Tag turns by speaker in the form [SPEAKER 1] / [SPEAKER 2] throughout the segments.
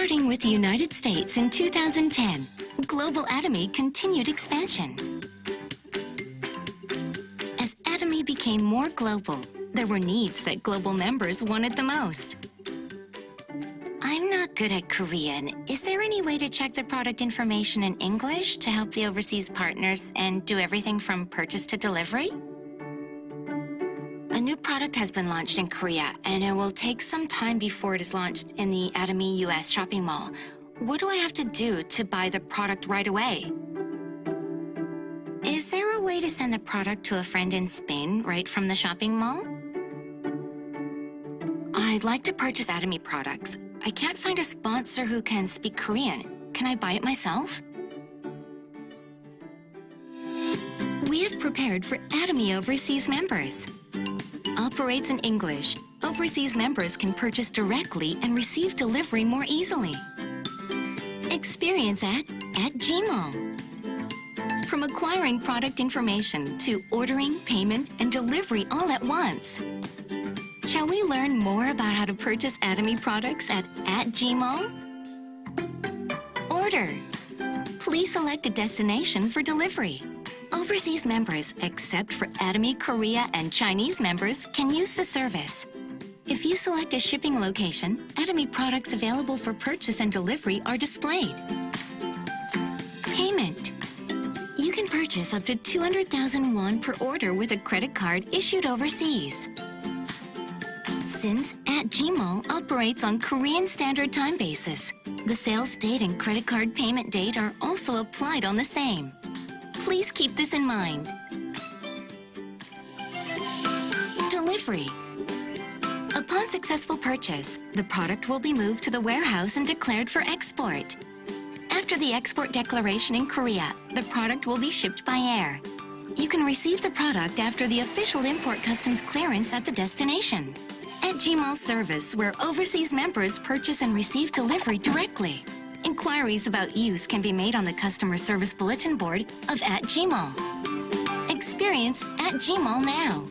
[SPEAKER 1] Starting with the United States in 2010, global Atomy continued expansion. As Atomy became more global, there were needs that global members wanted the most. I'm not good at Korean. Is there any way to check the product information in English to help the overseas partners and do everything from purchase to delivery? A new product has been launched in Korea, and it will take some time before it is launched in the Atomy US shopping mall. What do I have to do to buy the product right away? Is there a way to send the product to a friend in Spain right from the shopping mall? I'd like to purchase Atomy products. I can't find a sponsor who can speak Korean. Can I buy it myself? We have prepared for Atomy overseas members. Operates in English. Overseas members can purchase directly and receive delivery more easily. Experience at Gmall. From acquiring product information to ordering, payment, and delivery all at once. Shall we learn more about how to purchase Atomy products at Gmall? Order. Please select a destination for delivery. Overseas members, except for Atomy Korea and Chinese members, can use the service. If you select a shipping location, Atomy products available for purchase and delivery are displayed. Payment. You can purchase up to 200,000 won per order with a credit card issued overseas. Since Gmall operates on Korean Standard Time basis, the sales date and credit card payment date are also applied on the same. Please keep this in mind. Delivery. Upon successful purchase, the product will be moved to the warehouse and declared for export. After the export declaration in Korea, the product will be shipped by air. You can receive the product after the official import customs clearance at the destination. At Gmall service, where overseas members purchase and receive delivery directly. Inquiries about use can be made on the customer service bulletin board of Gmall. Experience Gmall now.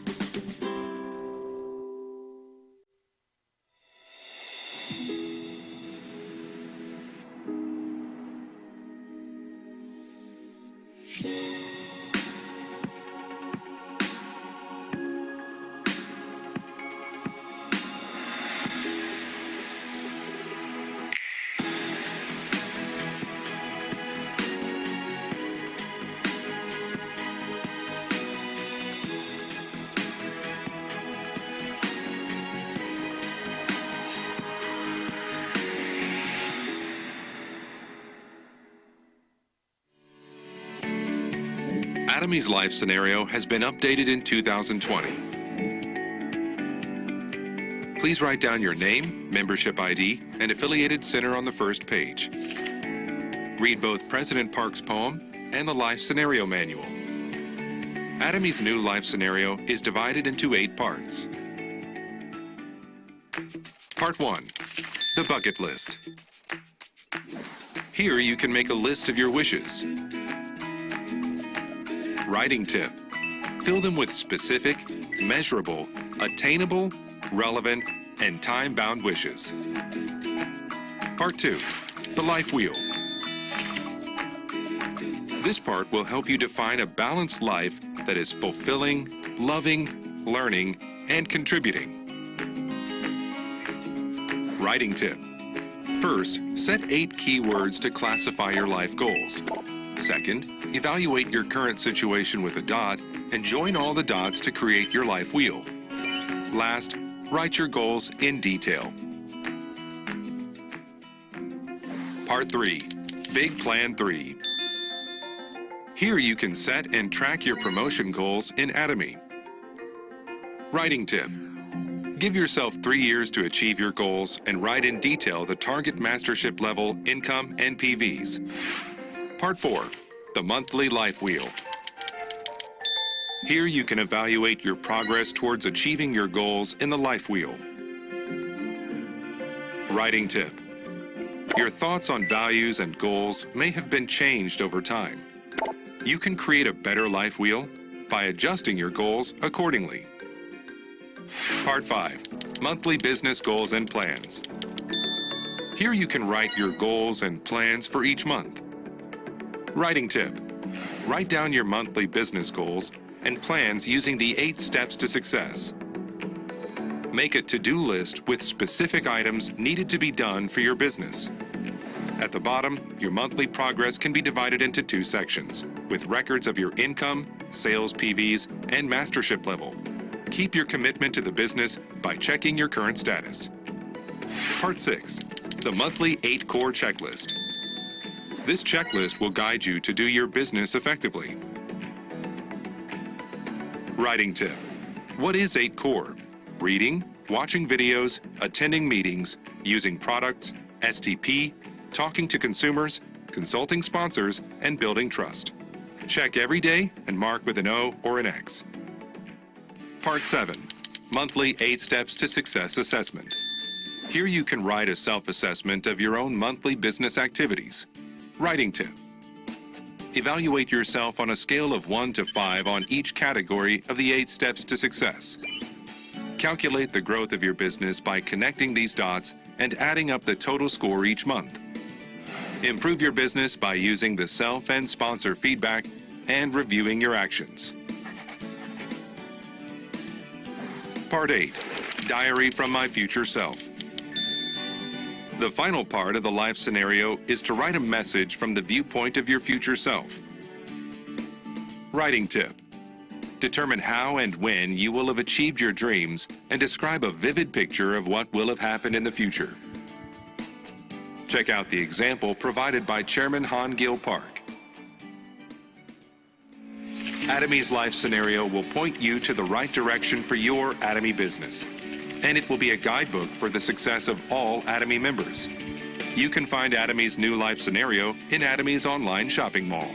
[SPEAKER 2] Atomy's life scenario has been updated in 2020. Please write down your name, membership ID, and affiliated center on the first page. Read both President Park's poem and the life scenario manual. Atomy's new life scenario is divided into 8 parts. Part 1. The bucket list. Here you can make a list of your wishes. Writing tip. Fill them with specific, measurable, attainable, relevant, and time-bound wishes. Part 2. The life wheel. This part will help you define a balanced life that is fulfilling, loving, learning, and contributing. Writing tip. First, set 8 keywords to classify your life goals. Second, evaluate your current situation with a dot and join all the dots to create your life wheel. Last, write your goals in detail. Part 3. Big Plan 3. Here you can set and track your promotion goals in Atomy. Writing tip. Give yourself 3 years to achieve your goals and write in detail the target mastership level, income, and PVs. Part 4. The monthly life wheel. Here you can evaluate your progress towards achieving your goals in the life wheel. Writing tip. Your thoughts on values and goals may have been changed over time. You can create a better life wheel by adjusting your goals accordingly. Part 5. Monthly business goals and plans. Here you can write your goals and plans for each month. Writing tip. Write down your monthly business goals and plans using the 8 steps to success. Make a to-do list with specific items needed to be done for your business. At the bottom, your monthly progress can be divided into 2 sections, with records of your income, sales PVs, and mastership level. Keep your commitment to the business by checking your current status. Part 6. The monthly 8 core checklist. This checklist will guide you to do your business effectively. Writing tip. What is 8 core? Reading, watching videos, attending meetings, using products, STP, talking to consumers, consulting sponsors, and building trust. Check every day and mark with an O or an X. Part 7. Monthly 8 Steps to Success Assessment. Here you can write a self-assessment of your own monthly business activities. Writing tip. Evaluate yourself on a scale of 1 to 5 on each category of the 8 steps to success. Calculate the growth of your business by connecting these dots and adding up the total score each month. Improve your business by using the self and sponsor feedback and reviewing your actions. Part 8. Diary from My Future Self. The final part of the life scenario is to write a message from the viewpoint of your future self. Writing tip. Determine how and when you will have achieved your dreams and describe a vivid picture of what will have happened in the future. Check out the example provided by Chairman Han Gil Park. Atomy's life scenario will point you to the right direction for your Atomy business, and it will be a guidebook for the success of all Atomy members. You can find Atomy's new life scenario in Atomy's online shopping mall.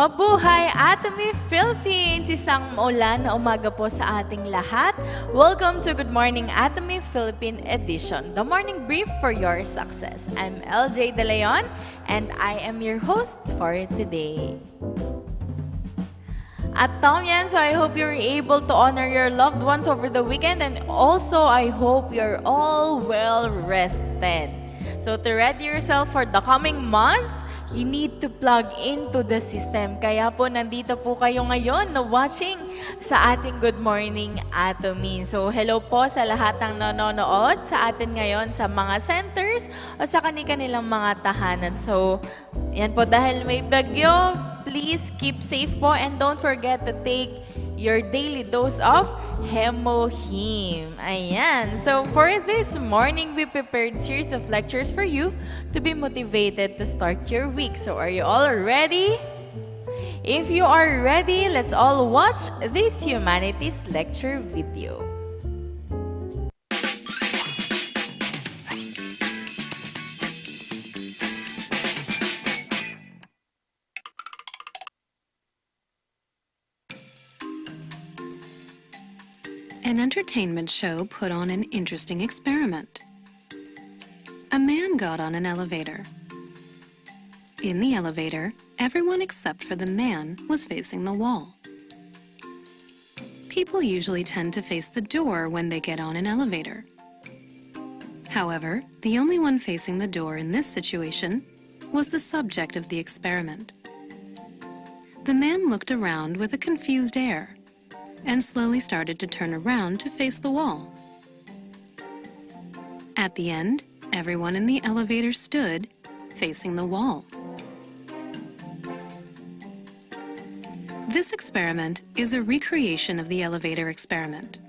[SPEAKER 3] Mabuhay Atomy Philippines! Isang maulan na umaga po sa ating lahat. Welcome to Good Morning Atomy Philippine Edition, the morning brief for your success. I'm LJ De Leon and I am your host for today. Atomian, so I hope you're able to honor your loved ones over the weekend, and also I hope you're all well rested. So to ready yourself for the coming month, you need to plug into the system. Kaya po nandito po kayo ngayon na watching sa ating Good Morning Atomy. So hello po sa lahat ng nanonood sa atin ngayon sa mga centers o sa kanilang mga tahanan. So yan po, dahil may bagyo, please keep safe po and don't forget to take your daily dose of Hemohim. Ayan. So for this morning, we prepared series of lectures for you to be motivated to start your week. So are you all ready? If you are ready, let's all watch this humanities lecture video.
[SPEAKER 4] An entertainment show put on an interesting experiment. A man got on an elevator. In the elevator, everyone except for the man was facing the wall. People usually tend to face the door when they get on an elevator. However, the only one facing the door in this situation was the subject of the experiment. The man looked around with a confused air and slowly started to turn around to face the wall. At the end, everyone in the elevator stood, facing the wall. This experiment is a recreation of the elevator experiment,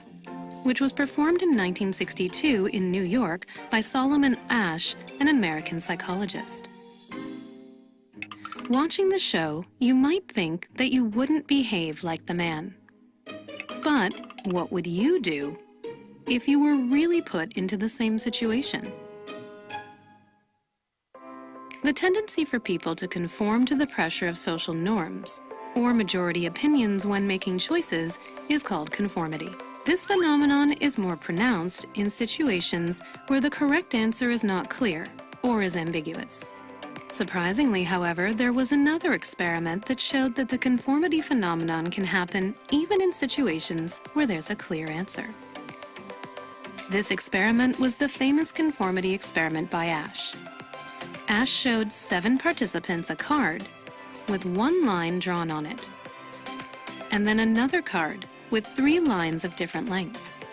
[SPEAKER 4] which was performed in 1962 in New York by Solomon Asch, an American psychologist. Watching the show, you might think that you wouldn't behave like the man. But what would you do if you were really put into the same situation? The tendency for people to conform to the pressure of social norms or majority opinions when making choices is called conformity. This phenomenon is more pronounced in situations where the correct answer is not clear or is ambiguous. Surprisingly, however, there was another experiment that showed that the conformity phenomenon can happen even in situations where there's a clear answer. This experiment was the famous conformity experiment by Asch. Asch showed 7 participants a card with 1 line drawn on it, and then another card with 3 lines of different lengths.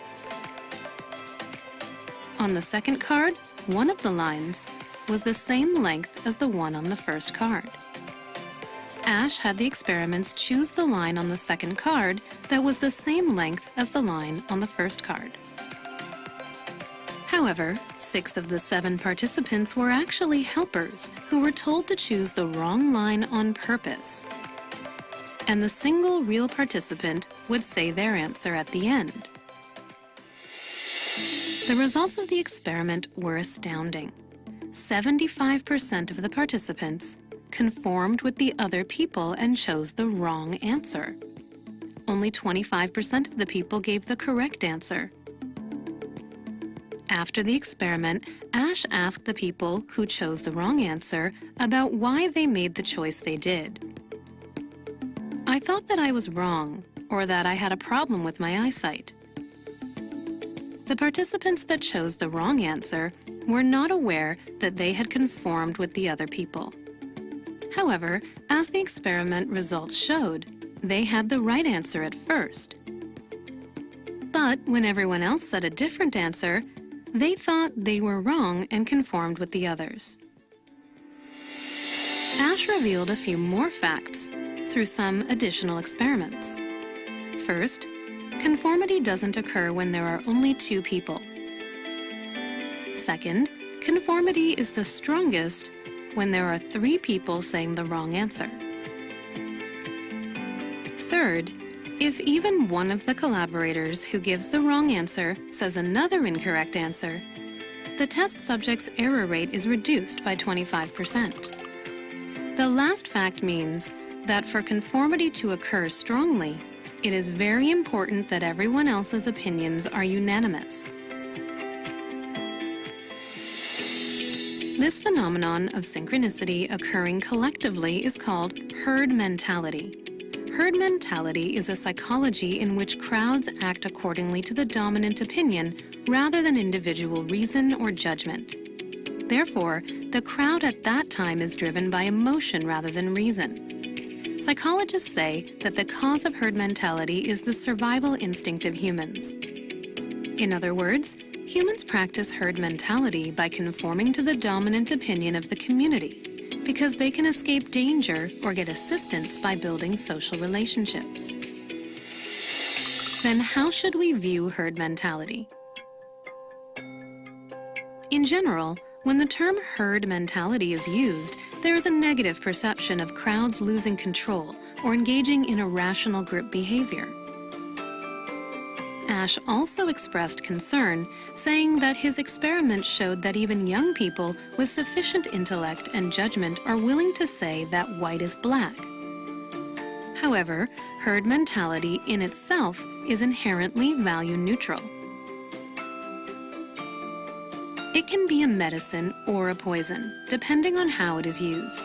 [SPEAKER 4] On the second card, one of the lines was the same length as the one on the first card. Asch had the experiments choose the line on the second card that was the same length as the line on the first card. However, 6 of the 7 participants were actually helpers who were told to choose the wrong line on purpose. And the single real participant would say their answer at the end. The results of the experiment were astounding. 75% of the participants conformed with the other people and chose the wrong answer. Only 25% of the people gave the correct answer. After the experiment, Asch asked the people who chose the wrong answer about why they made the choice they did. I thought that I was wrong, or that I had a problem with my eyesight. The participants that chose the wrong answer were not aware that they had conformed with the other people. However, as the experiment results showed, they had the right answer at first. But when everyone else said a different answer, they thought they were wrong and conformed with the others. Asch revealed a few more facts through some additional experiments. First, conformity doesn't occur when there are only 2 people. Second, conformity is the strongest when there are 3 people saying the wrong answer. Third, if even one of the collaborators who gives the wrong answer says another incorrect answer, the test subject's error rate is reduced by 25%. The last fact means that for conformity to occur strongly, it is very important that everyone else's opinions are unanimous. This phenomenon of synchronicity occurring collectively is called herd mentality. Herd mentality is a psychology in which crowds act accordingly to the dominant opinion rather than individual reason or judgment. Therefore, the crowd at that time is driven by emotion rather than reason. Psychologists say that the cause of herd mentality is the survival instinct of humans. In other words, humans practice herd mentality by conforming to the dominant opinion of the community because they can escape danger or get assistance by building social relationships. Then how should we view herd mentality? In general, when the term herd mentality is used, there is a negative perception of crowds losing control or engaging in irrational group behavior. Ash also expressed concern, saying that his experiment showed that even young people with sufficient intellect and judgment are willing to say that white is black. However, herd mentality in itself is inherently value neutral. It can be a medicine or a poison, depending on how it is used.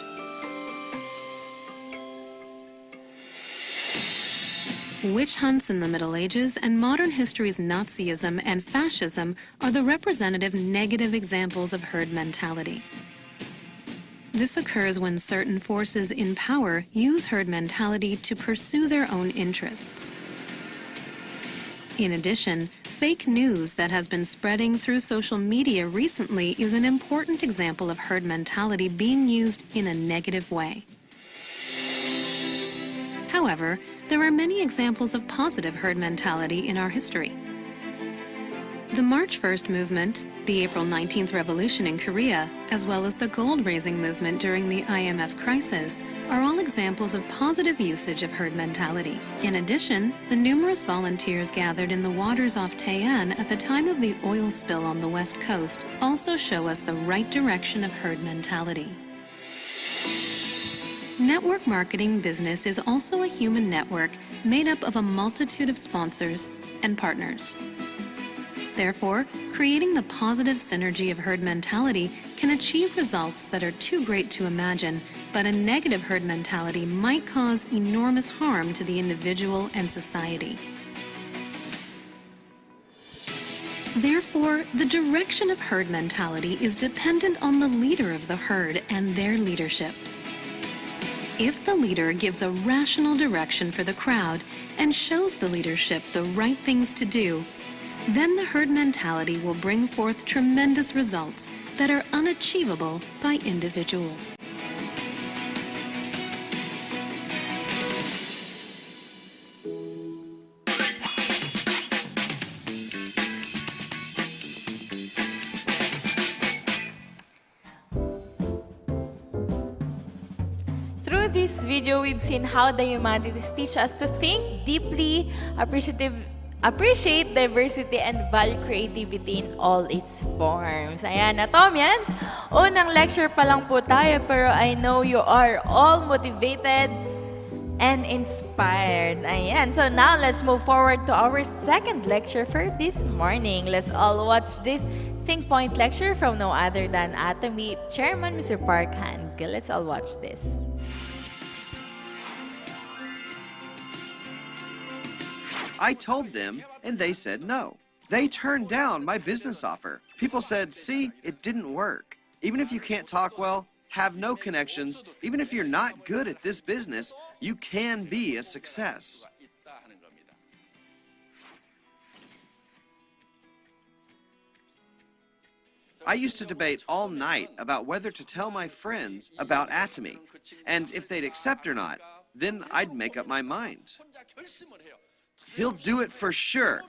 [SPEAKER 4] Witch hunts in the Middle Ages and modern history's Nazism and fascism are the representative negative examples of herd mentality. This occurs when certain forces in power use herd mentality to pursue their own interests. In addition, fake news that has been spreading through social media recently is an important example of herd mentality being used in a negative way. However, there are many examples of positive herd mentality in our history. The March 1st movement, the April 19th revolution in Korea, as well as the gold-raising movement during the IMF crisis, are all examples of positive usage of herd mentality. In addition, the numerous volunteers gathered in the waters off Taean at the time of the oil spill on the West Coast also show us the right direction of herd mentality. Network marketing business is also a human network made up of a multitude of sponsors and partners. Therefore, creating the positive synergy of herd mentality can achieve results that are too great to imagine, but a negative herd mentality might cause enormous harm to the individual and society. Therefore, the direction of herd mentality is dependent on the leader of the herd and their leadership. If the leader gives a rational direction for the crowd and shows the leadership the right things to do, then the herd mentality will bring forth tremendous results that are unachievable by individuals.
[SPEAKER 3] Through this video, we've seen how the humanities teach us to think deeply, appreciate diversity, and value creativity in all its forms. Ayan, Atomians, unang lecture pa lang po tayo, pero I know you are all motivated and inspired. Ayan, so now let's move forward to our second lecture for this morning. Let's all watch this Think Point lecture from no other than Atomy Chairman, Mr. Park Han-gil. Let's all watch this.
[SPEAKER 5] I told them, and they said no. They turned down my business offer. People said, see, it didn't work. Even if you can't talk well, have no connections, even if you're not good at this business, you can be a success. I used to debate all night about whether to tell my friends about Atomy, and if they'd accept or not, then I'd make up my mind. He'll do it for sure.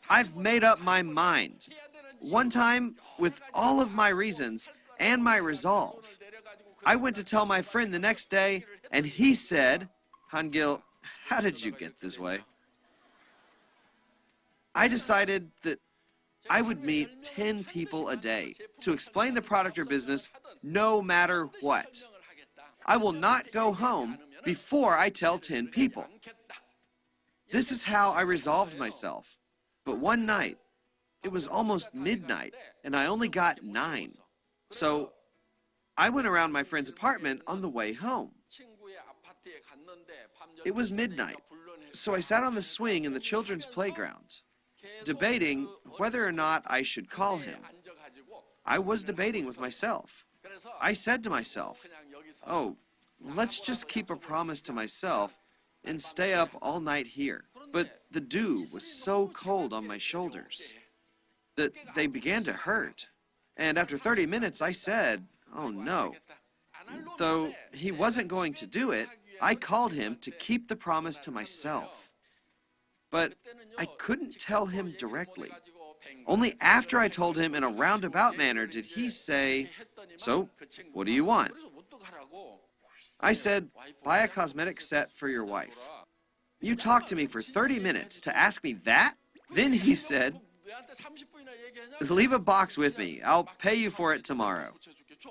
[SPEAKER 5] I've made up my mind. One time, with all of my reasons and my resolve, I went to tell my friend the next day, and he said, Han-gil, how did you get this way? I decided that I would meet 10 people a day to explain the product or business no matter what. I will not go home before I tell 10 people. This is how I resolved myself. But one night, it was almost midnight, and I only got 9. So I went around my friend's apartment on the way home. It was midnight, so I sat on the swing in the children's playground, debating whether or not I should call him. I was debating with myself. I said to myself, oh, let's just keep a promise to myself and stay up all night here. But the dew was so cold on my shoulders that they began to hurt. And after 30 minutes, I said, oh no. Though he wasn't going to do it, I called him to keep the promise to myself. But I couldn't tell him directly. Only after I told him in a roundabout manner did he say, so, what do you want? I said, buy a cosmetic set for your wife. You talked to me for 30 minutes to ask me that? Then he said, leave a box with me. I'll pay you for it tomorrow.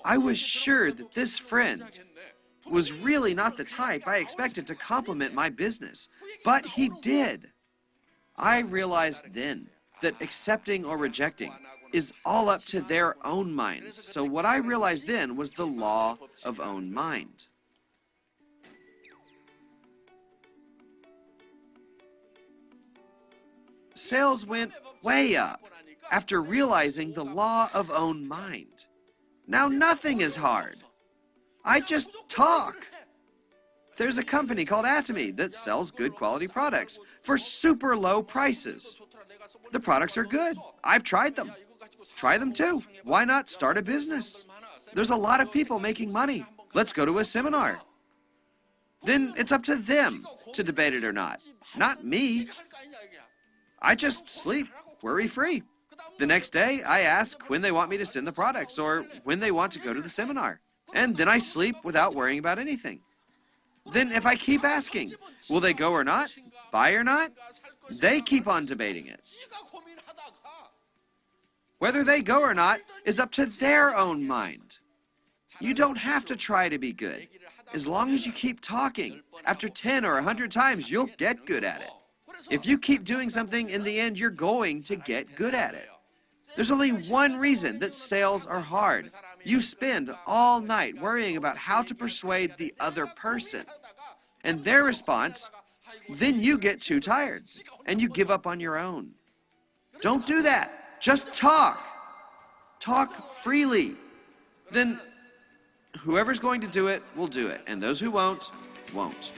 [SPEAKER 5] I was sure that this friend was really not the type I expected to compliment my business, but he did. I realized then that accepting or rejecting is all up to their own minds. So what I realized then was the law of own mind. Sales went way up after realizing the law of own mind. Now nothing is hard. I just talk. There's a company called Atomy that sells good quality products for super low prices. The products are good. I've tried them. Try them too. Why not start a business? There's a lot of people making money. Let's go to a seminar. Then it's up to them to debate it or not me. I just sleep, worry-free. The next day, I ask when they want me to send the products or when they want to go to the seminar. And then I sleep without worrying about anything. Then if I keep asking, will they go or not? Buy or not? They keep on debating it. Whether they go or not is up to their own mind. You don't have to try to be good. As long as you keep talking, after 10 or 100 times, you'll get good at it. If you keep doing something, in the end, you're going to get good at it. There's only one reason that sales are hard. You spend all night worrying about how to persuade the other person. And their response, then you get too tired and you give up on your own. Don't do that. Just talk. Talk freely. Then whoever's going to do it will do it, and those who won't, won't.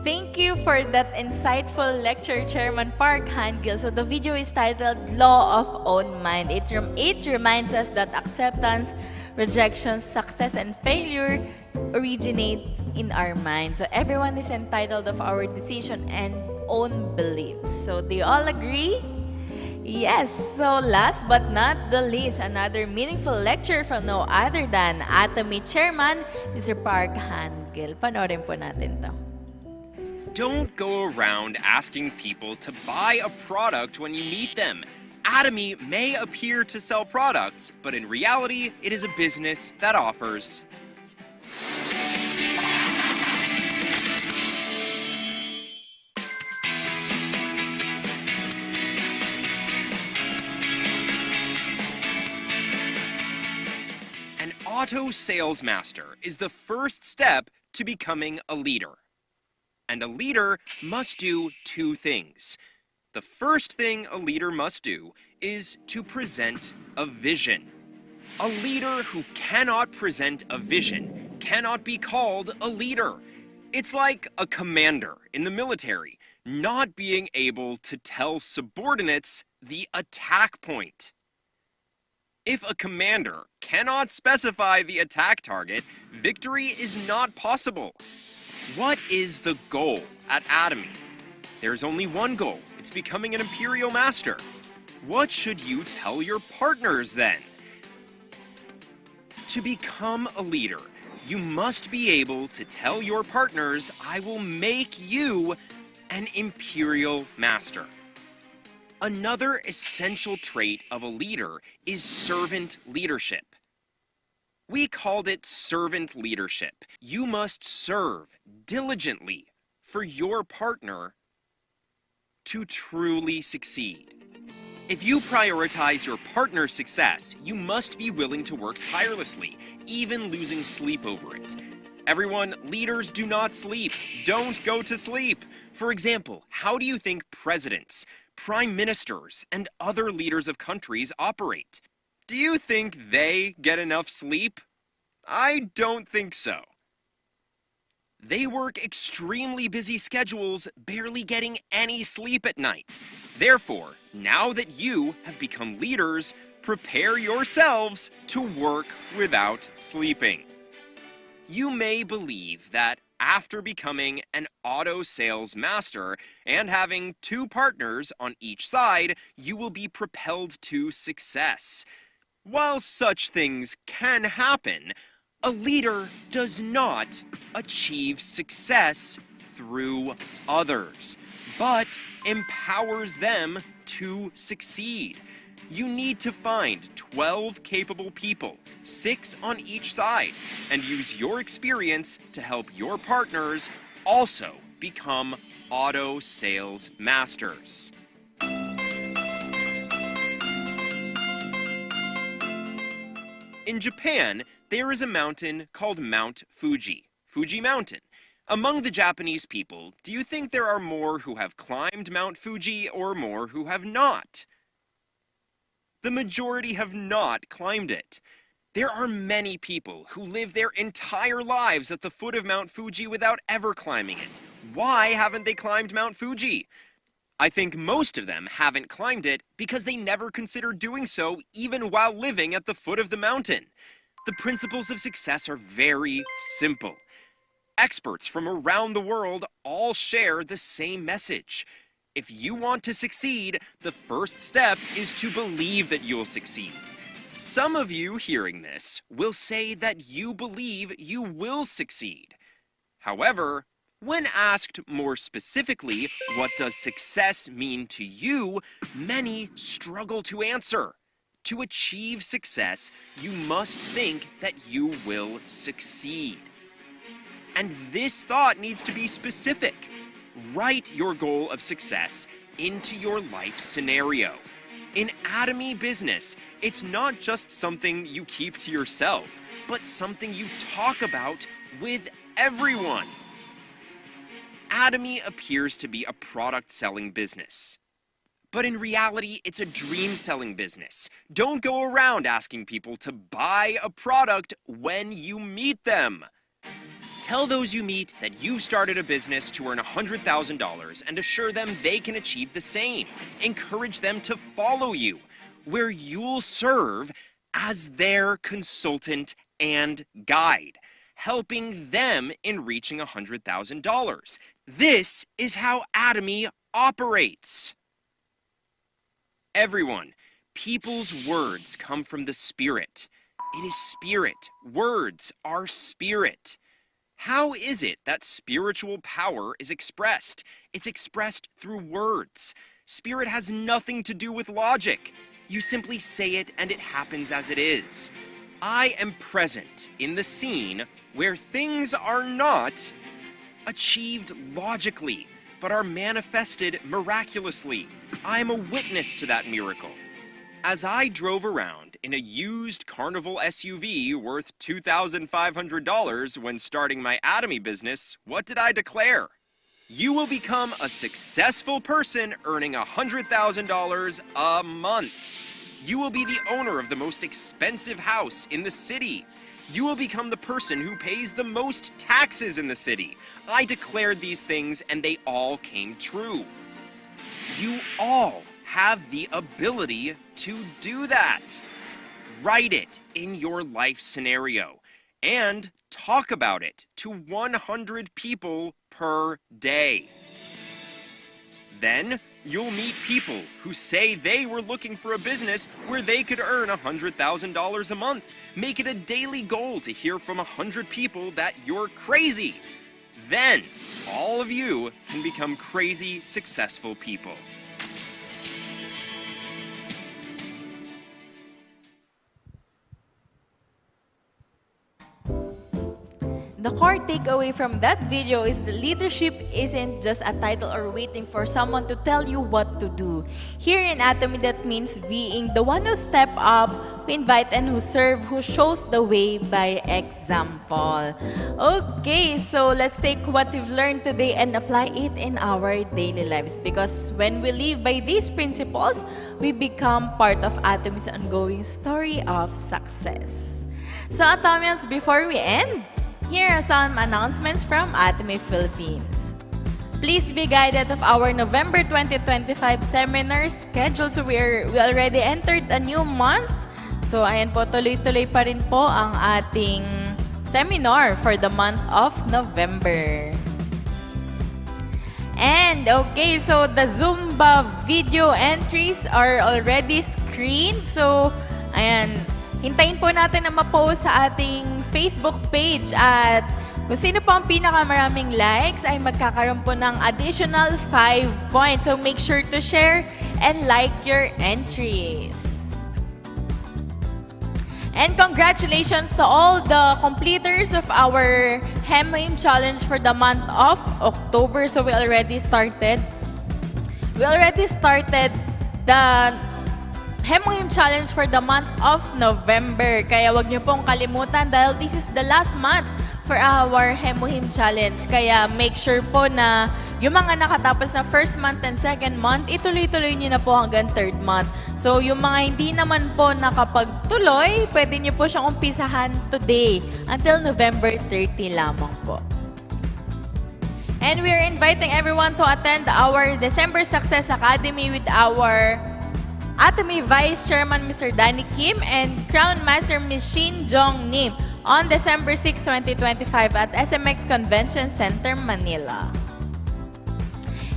[SPEAKER 3] Thank you for that insightful lecture, Chairman Park Han-gil. So the video is titled Law of Own Mind. It reminds us that acceptance, rejection, success, and failure originates in our mind. So everyone is entitled of our decision and own beliefs. So do you all agree? Yes. So last but not the least, another meaningful lecture from no other than Atomy Chairman, Mr. Park Han-gil. Panoorin po natin to.
[SPEAKER 6] Don't go around asking people to buy a product when you meet them. Atomy may appear to sell products, but in reality, it is a business that offers. An auto sales master is the first step to becoming a leader. And a leader must do 2 things. The first thing a leader must do is to present a vision. A leader who cannot present a vision cannot be called a leader. It's like a commander in the military not being able to tell subordinates the attack point. If a commander cannot specify the attack target, victory is not possible. What is the goal at Atomy? There's only one goal. It's becoming an imperial master. What should you tell your partners then? To become a leader, You must be able to tell your partners, I will make you an imperial master. Another essential trait of a leader is servant leadership. We called it servant leadership. You must serve diligently for your partner to truly succeed. If you prioritize your partner's success, you must be willing to work tirelessly, even losing sleep over it. Everyone, leaders do not sleep. Don't go to sleep. For example, how do you think presidents, prime ministers, and other leaders of countries operate? Do you think they get enough sleep? I don't think so. They work extremely busy schedules, barely getting any sleep at night. Therefore, now that you have become leaders, prepare yourselves to work without sleeping. You may believe that after becoming an auto sales master and having 2 partners on each side, you will be propelled to success. While such things can happen, a leader does not achieve success through others, but empowers them to succeed. You need to find 12 capable people, 6 on each side, and use your experience to help your partners also become auto sales masters. In Japan, there is a mountain called Mount Fuji, Fuji Mountain. Among the Japanese people, do you think there are more who have climbed Mount Fuji or more who have not? The majority have not climbed it. There are many people who live their entire lives at the foot of Mount Fuji without ever climbing it. Why haven't they climbed Mount Fuji? I think most of them haven't climbed it because they never considered doing so even while living at the foot of the mountain. The principles of success are very simple. Experts from around the world all share the same message. If you want to succeed, the first step is to believe that you'll succeed. Some of you hearing this will say that you believe you will succeed. However, when asked more specifically, what does success mean to you, many struggle to answer. To achieve success, you must think that you will succeed. And this thought needs to be specific. Write your goal of success into your life scenario. In Atomy business, it's not just something you keep to yourself, but something you talk about with everyone. Atomy appears to be a product-selling business. But in reality, it's a dream-selling business. Don't go around asking people to buy a product when you meet them. Tell those you meet that you've started a business to earn $100,000 and assure them they can achieve the same. Encourage them to follow you, where you'll serve as their consultant and guide, helping them in reaching $100,000. This is how Atomy operates. Everyone, people's words come from the spirit. It is spirit. Words are spirit. How is it that spiritual power is expressed? It's expressed through words. Spirit has nothing to do with logic. You simply say it and it happens as it is. I am present in the scene where things are not achieved logically, but are manifested miraculously. I am a witness to that miracle. As I drove around in a used Carnival SUV worth $2,500 when starting my Atomy business, what did I declare? You will become a successful person earning $100,000 a month. You will be the owner of the most expensive house in the city. You will become the person who pays the most taxes in the city. I declared these things and they all came true. You all have the ability to do that. Write it in your life scenario and talk about it to 100 people per day. Then you'll meet people who say they were looking for a business where they could earn $100,000 a month. Make it a daily goal to hear from 100 people that you're crazy. Then, all of you can become crazy, successful people.
[SPEAKER 3] The core takeaway from that video is the leadership isn't just a title or waiting for someone to tell you what to do. Here in Atomy, that means being the one who step up, who invite and who serve, who shows the way by example. Okay, so let's take what we've learned today and apply it in our daily lives, because when we live by these principles, we become part of Atomy's ongoing story of success. So Atomians, before we end, here are some announcements from Atomy Philippines. Please be guided of our November 2025 seminar schedule. So we already entered a new month. So ayan po, tuloy-tuloy pa rin po ang ating seminar for the month of November. And okay, so the Zumba video entries are already screened. So ayan, hintayin po natin na ma-post sa ating Facebook page, at kung sino po ang pinakamaraming likes ay magkakaroon po ng additional 5 points. So make sure to share and like your entries. And congratulations to all the completers of our Hemoim Challenge for the month of October. So we already started the Hemoim Challenge for the month of November. Kaya wag niyo pong kalimutan dahil this is the last month for our Hemoim Challenge. Kaya make sure po na yung mga nakatapos na first month and second month, ituloy-tuloy niyo na po hanggang third month. So yung mga hindi naman po nakapagtuloy, pwede niyo po siyang umpisahan today until November 30 lamang po. And we are inviting everyone to attend our December Success Academy with our Atomy Vice Chairman Mr. Danny Kim and Crown Master Ms. Shin Jong Nim on December 6, 2025 at SMX Convention Center, Manila.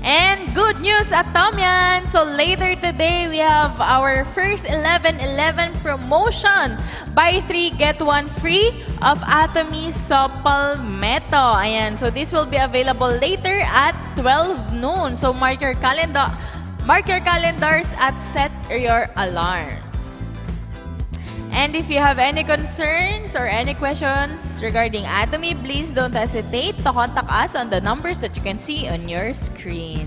[SPEAKER 3] And good news, Atomian! So later today, we have our first 11-11 promotion. Buy 3, get 1 free of Atomy Sopal Meto. Ayan, so this will be available later at 12 noon. So mark your calendars at set your alarms. And if you have any concerns or any questions regarding Atomy, please don't hesitate to contact us on the numbers that you can see on your screens.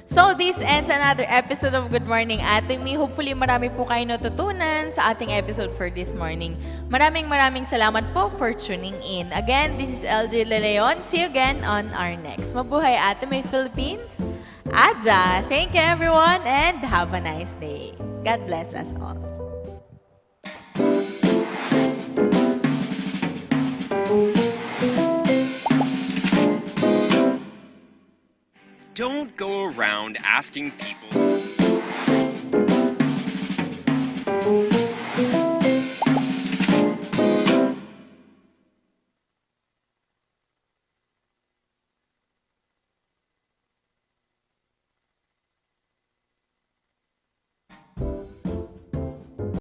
[SPEAKER 3] So this ends another episode of Good Morning Atomy. Hopefully marami po kayo natutunan sa ating episode for this morning. Maraming salamat po for tuning in. Again, this is LJ Leleon. See you again on our next. Mabuhay Atomy Philippines. Aja! Thank you everyone and have a nice day. God bless us all.
[SPEAKER 6] Don't go around asking people